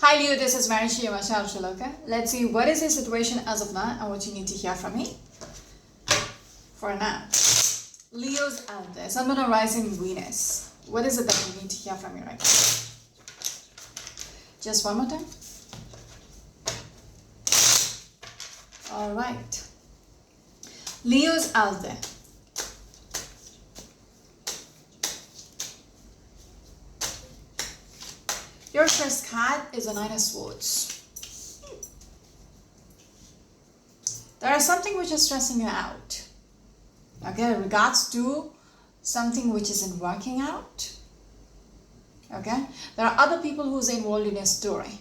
Hi Leo, this is Marishi Yamashal, okay? Let's see what is the situation as of now and what you need to hear from me. For now, Leo's out there. Sun, Moon, or Rising Venus. What is it that you need to hear from me right now? Just one more time. Alright. Leo's out there. Your first card is a Nine of Swords. There is something which is stressing you out. Okay, in regards to something which isn't working out. Okay, there are other people who's involved in your story.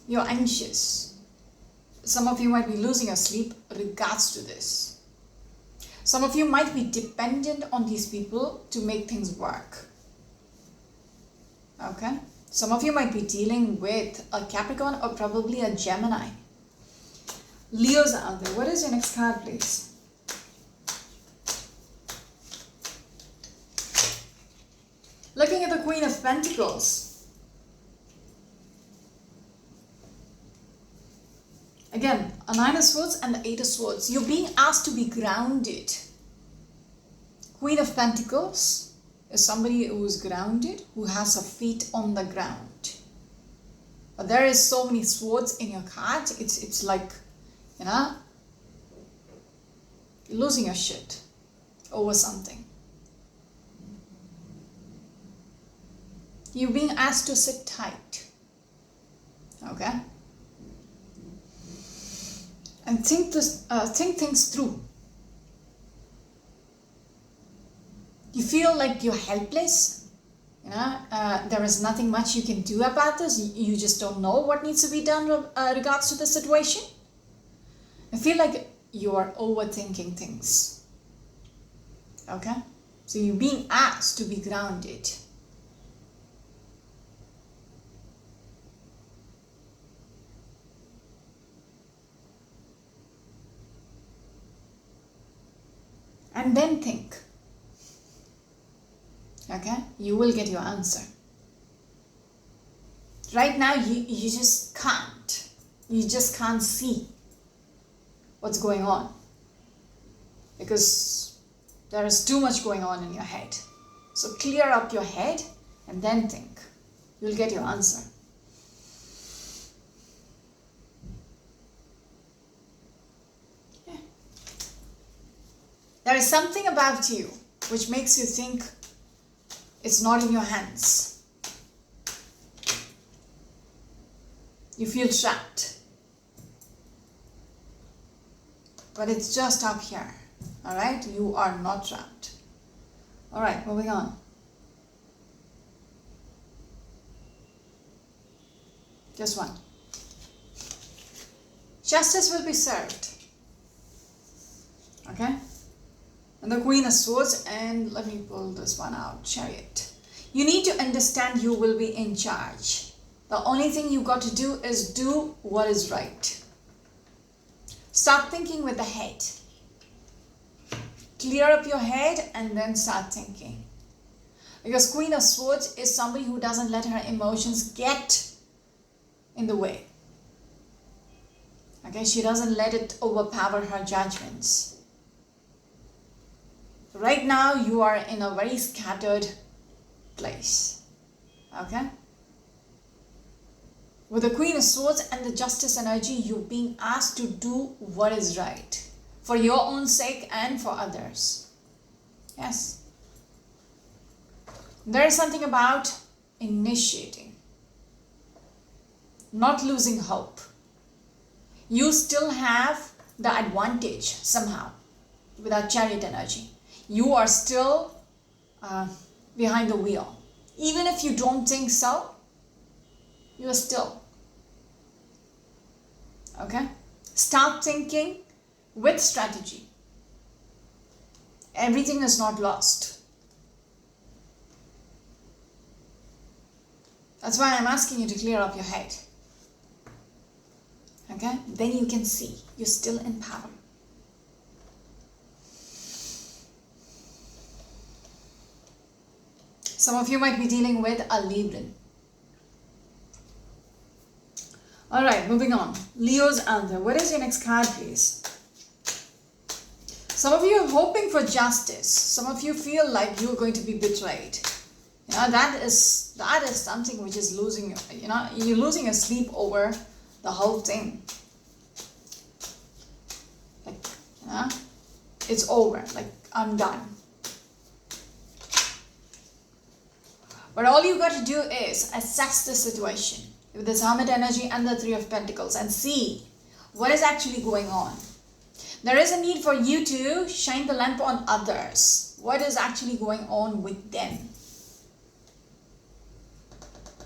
You're anxious. Some of you might be losing your sleep in regards to this. Some of you might be dependent on these people to make things work. Okay, some of you might be dealing with a Capricorn or probably a Gemini. Leo's out there. What is your next card, please? Looking at the Queen of Pentacles. Again, a Nine of Swords and the Eight of Swords. You're being asked to be grounded. Queen of Pentacles is somebody who is grounded, who has her feet on the ground. But there is so many swords in your card. It's like, you know, you're losing your shit over something. You're being asked to sit tight. Okay? And think things through. You feel like you're helpless, you know, there is nothing much you can do about this. You just don't know what needs to be done regards to the situation. I feel like you are overthinking things. Okay? So you're being asked to be grounded. And then think. Okay, you will get your answer. Right now, you just can't. You just can't see what's going on. Because there is too much going on in your head. So clear up your head and then think. You'll get your answer. Yeah. There is something about you which makes you think it's not in your hands. You feel trapped. But it's just up here. Alright? You are not trapped. Alright, moving on. Just one. Justice will be served. Okay? And the Queen of Swords, and let me pull this one out, Chariot. You need to understand you will be in charge. The only thing you got to do is do what is right. Start thinking with the head. Clear up your head and then start thinking. Because Queen of Swords is somebody who doesn't let her emotions get in the way. Okay, she doesn't let it overpower her judgments. Right now, you are in a very scattered place. Okay? With the Queen of Swords and the Justice energy, you're being asked to do what is right. For your own sake and for others. Yes. There is something about initiating. Not losing hope. You still have the advantage somehow with that Chariot energy. You are still behind the wheel. Even if you don't think so, you are still. Okay? Start thinking with strategy. Everything is not lost. That's why I'm asking you to clear up your head. Okay? Then you can see you're still in power. Some of you might be dealing with a Libran. Alright, moving on. Leo's answer. What is your next card, please? Some of you are hoping for justice. Some of you feel like you're going to be betrayed. You know, that is something which is losing, you know, you're losing your sleep over the whole thing. Like, you know, it's over. Like, I'm done. But all you got to do is assess the situation with this Hermit energy and the Three of Pentacles and see what is actually going on. There is a need for you to shine the lamp on others. What is actually going on with them?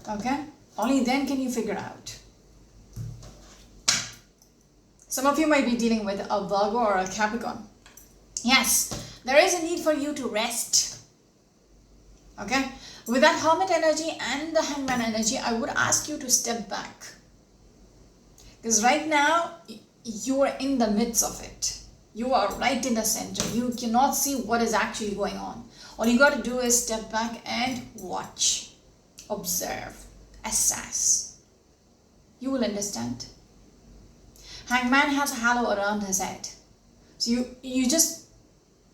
Okay? Only then can you figure out. Some of you might be dealing with a Virgo or a Capricorn. Yes, there is a need for you to rest. Okay? With that Hermit energy and the Hangman energy, I would ask you to step back. Because right now, you are in the midst of it. You are right in the center. You cannot see what is actually going on. All you got to do is step back and watch, observe, assess. You will understand. Hangman has a halo around his head. So you just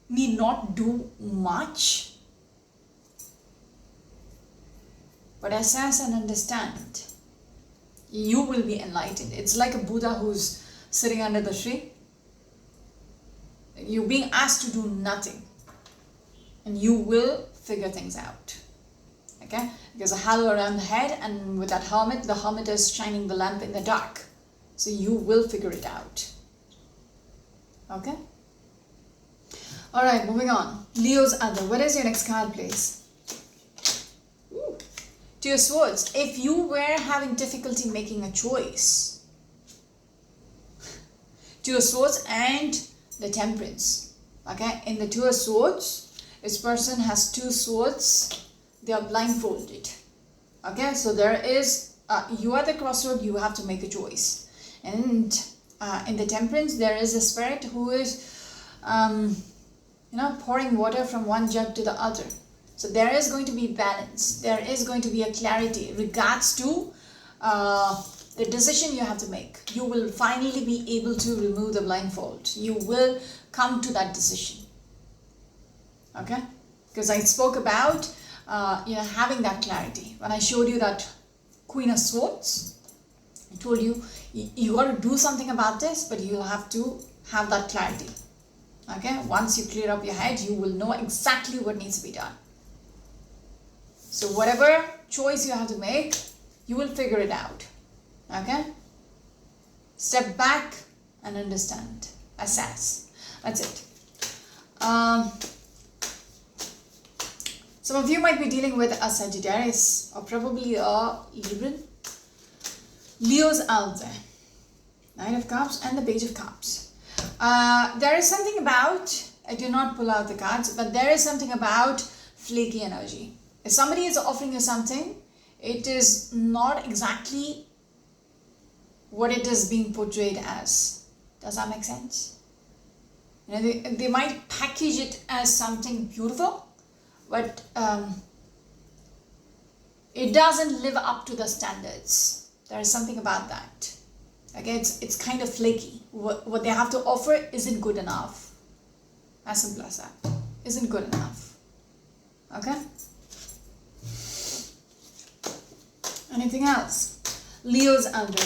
need not do much, but assess and understand. You will be enlightened. It's like a Buddha who's sitting under the tree. You're being asked to do nothing. And you will figure things out. Okay? There's a halo around the head, and with that hermit, the hermit is shining the lamp in the dark. So you will figure it out. Okay? Alright, moving on. Leo's other. What is your next card, please? Ooh. Two of Swords. If you were having difficulty making a choice, Two of Swords and the Temperance. Okay, in the Two of Swords, this person has two swords. They are blindfolded. Okay, so there is you are the crossroad. You have to make a choice. And in the Temperance, there is a spirit who is pouring water from one jug to the other. So there is going to be balance. There is going to be a clarity regards to the decision you have to make. You will finally be able to remove the blindfold. You will come to that decision. Okay? Because I spoke about having that clarity. When I showed you that Queen of Swords, I told you, you got to do something about this, but you have to have that clarity. Okay? Once you clear up your head, you will know exactly what needs to be done. So whatever choice you have to make, you will figure it out. Okay? Step back and understand. Assess. That's it. Some of you might be dealing with a Sagittarius or probably a Libran. Leo's out there. Knight of Cups and the Page of Cups. There is something about, I do not pull out the cards, but there is something about flaky energy. If somebody is offering you something, it is not exactly what it is being portrayed as. Does that make sense? You know, they might package it as something beautiful, but it doesn't live up to the standards. There is something about that. Okay, it's kind of flaky. What they have to offer isn't good enough. As simple as that. Isn't good enough. Okay? Anything else? Leo's under.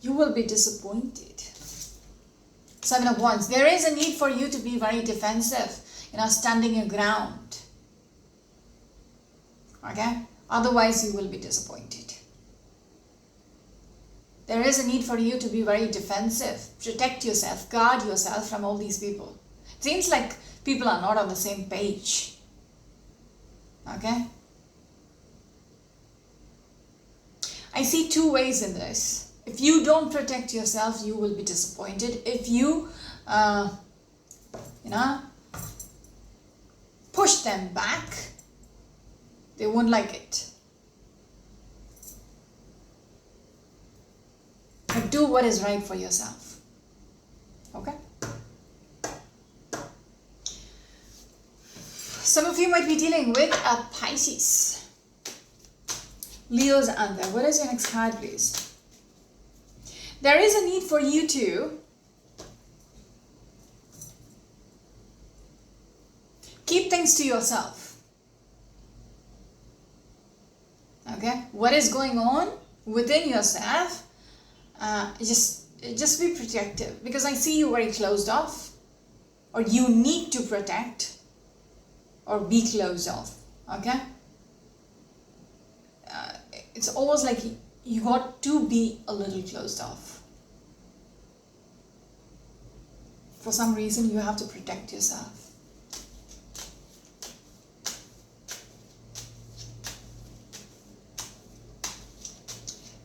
You will be disappointed. Seven of Wands. There is a need for you to be very defensive. Standing your ground. Okay? Otherwise, you will be disappointed. There is a need for you to be very defensive. Protect yourself. Guard yourself from all these people. It seems like people are not on the same page. Okay? I see two ways in this. If you don't protect yourself, you will be disappointed. If you, push them back, they won't like it. But do what is right for yourself. Okay? Some of you might be dealing with a Pisces. Leo's out there. What is your next card, please? There is a need for you to keep things to yourself. Okay? What is going on within yourself? Just be protective, because I see you very closed off, or you need to protect or be closed off. Okay? It's almost like you got to be a little closed off. For some reason, you have to protect yourself.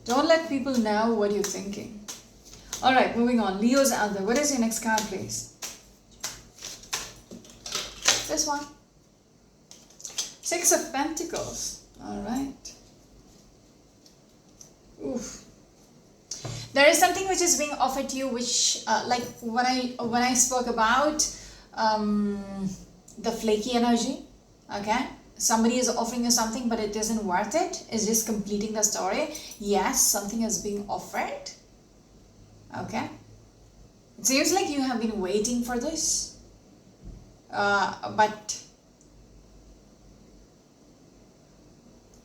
Don't let people know what you're thinking. All right, moving on. Leo's out there. What is your next card, please? This one. Six of Pentacles. All right. Oof. There is something which is being offered to you, which, like when I spoke about the flaky energy. Okay. Somebody is offering you something, but it isn't worth it. It's just completing the story. Yes, something is being offered. Okay. It seems like you have been waiting for this. But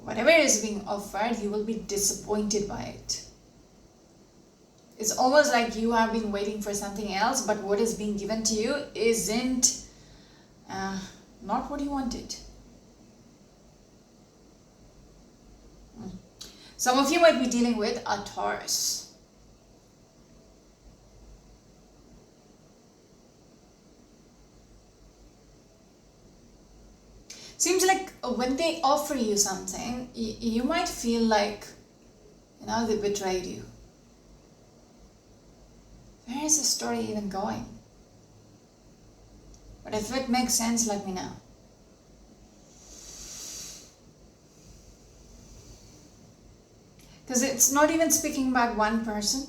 whatever is being offered, you will be disappointed by it. It's almost like you have been waiting for something else, but what is being given to you isn't not what you wanted. Some of you might be dealing with a Taurus. Seems like when they offer you something, you might feel like, they betrayed you. Where is the story even going? But if it makes sense, let me know. Because it's not even speaking about one person,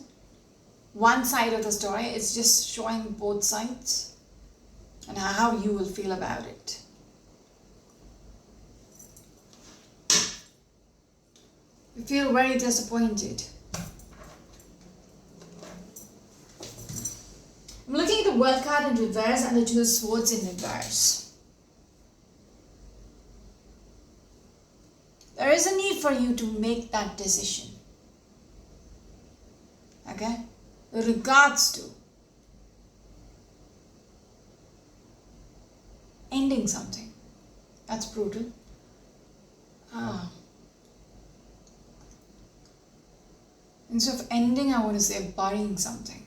one side of the story. It's just showing both sides and how you will feel about it. You feel very disappointed. I'm looking at the World card in reverse and the Two of Swords in reverse. There is a need for you to make that decision. Okay? With regards to ending something. That's brutal. Instead of ending, I want to say burying something.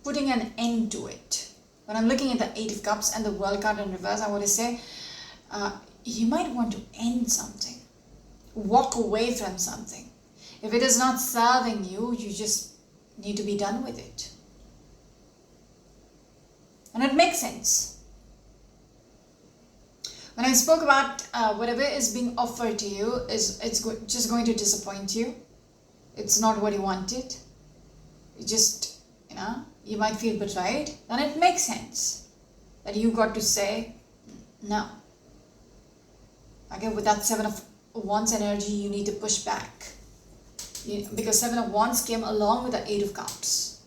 Putting an end to it. When I'm looking at the Eight of Cups and the World card in reverse, I want to say you might want to end something. Walk away from something. If it is not serving you, you just need to be done with it. And it makes sense. When I spoke about whatever is being offered to you, it's just going to disappoint you. It's not what you wanted. You just, you might feel betrayed. Then it makes sense that you got to say no. Okay, with that Seven of Wands energy, you need to push back. Because Seven of Wands came along with the Eight of Cups.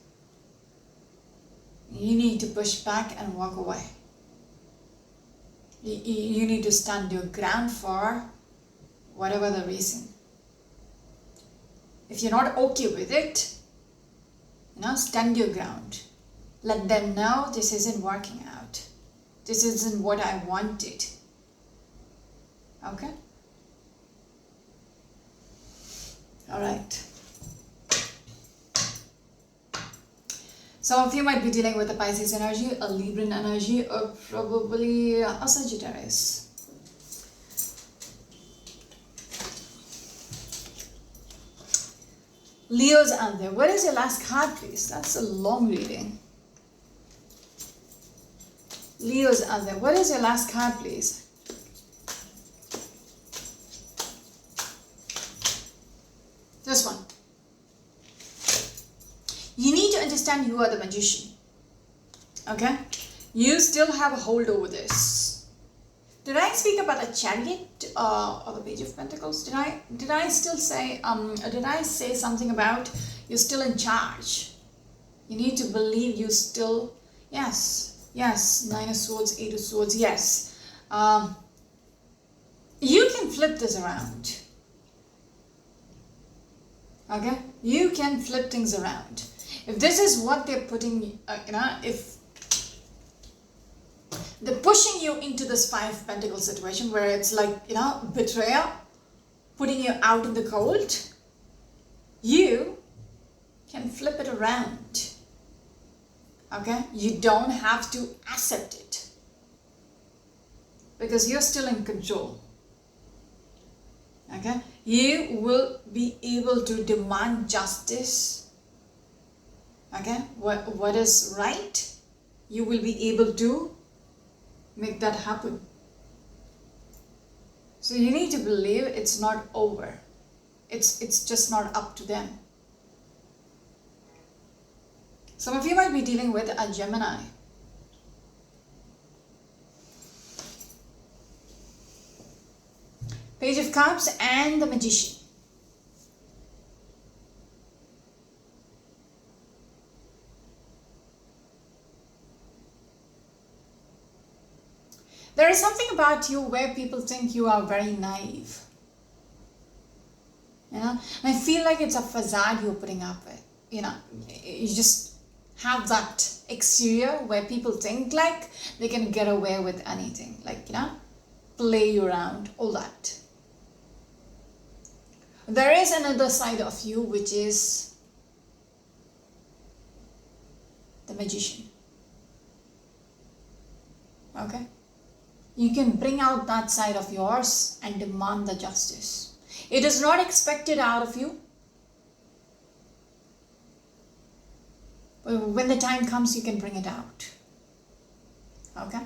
You need to push back and walk away. You need to stand your ground for whatever the reason. If you're not okay with it, stand your ground. Let them know this isn't working out. This isn't what I wanted. Okay? Alright. Some of you might be dealing with a Pisces energy, a Libran energy, or probably a Sagittarius. Leo's out there. What is your last card, please? That's a long reading. Leo's out there. What is your last card, please? This one. You need to understand you are the magician. Okay? You still have a hold over this. I speak about the Chariot or the Page of Pentacles? Did I still say did I say something about you're still in charge? You need to believe you still, yes, Nine of Swords, Eight of Swords, yes. You can flip this around. Okay, you can flip things around. If this is what they're putting, if they're pushing you into this Five of Pentacles situation where it's like, betrayal, putting you out in the cold, you can flip it around. Okay, you don't have to accept it because you're still in control. Okay, you will be able to demand justice. Okay, what is right, you will be able to make that happen. So you need to believe it's not over. It's just not up to them. Some of you might be dealing with a Gemini. Page of Cups and the Magician. There is something about you where people think you are very naive. And I feel like it's a facade you're putting up with. You just have that exterior where people think like they can get away with anything. Like, play you around, all that. There is another side of you which is the Magician. Okay? You can bring out that side of yours and demand the justice. It is not expected out of you. But when the time comes, you can bring it out. Okay?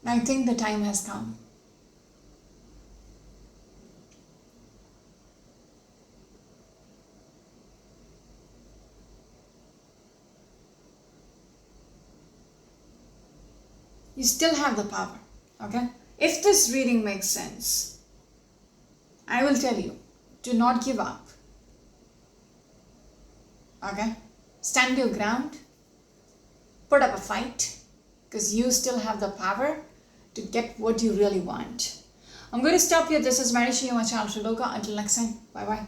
And I think the time has come. You still have the power, okay? If this reading makes sense, I will tell you, do not give up, okay? Stand your ground, put up a fight, because you still have the power to get what you really want. I'm going to stop here. This is Marishi, my channel Shriloka. Until next time, bye-bye.